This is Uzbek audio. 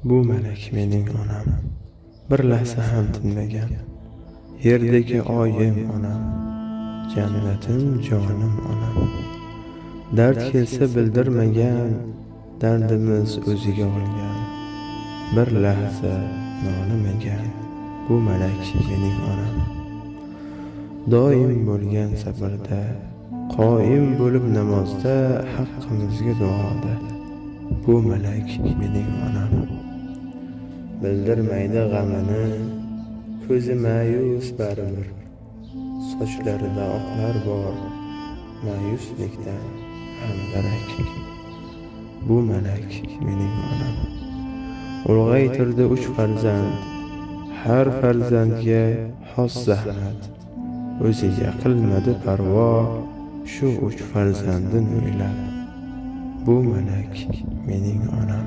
Bu malak mening onam, bir lahza ham tinmagan. Yerdagi oyim onam, jannatim jonim onam. Dard kelsa bildirmagan, dardimiz o'ziga olgan. Bir lahza nolimagan, bu malak mening onam. Doim bo'lgan sabrda, qoyim bo'lib namozda, haqqimizga duoda. Bu malak mening onam. Bildirmaydi g'amini, ko'zi ma'yus baribir. Sochlarida oqlar bor, ma'yuslikdan hamdarak. Bu malak mening onam. Ulg'aytirdi 3 farzand, har farzandga xos zahmat. O'ziga qilmadi parvo, shu 3 farzandini o'ylab. Bu malak mening onam.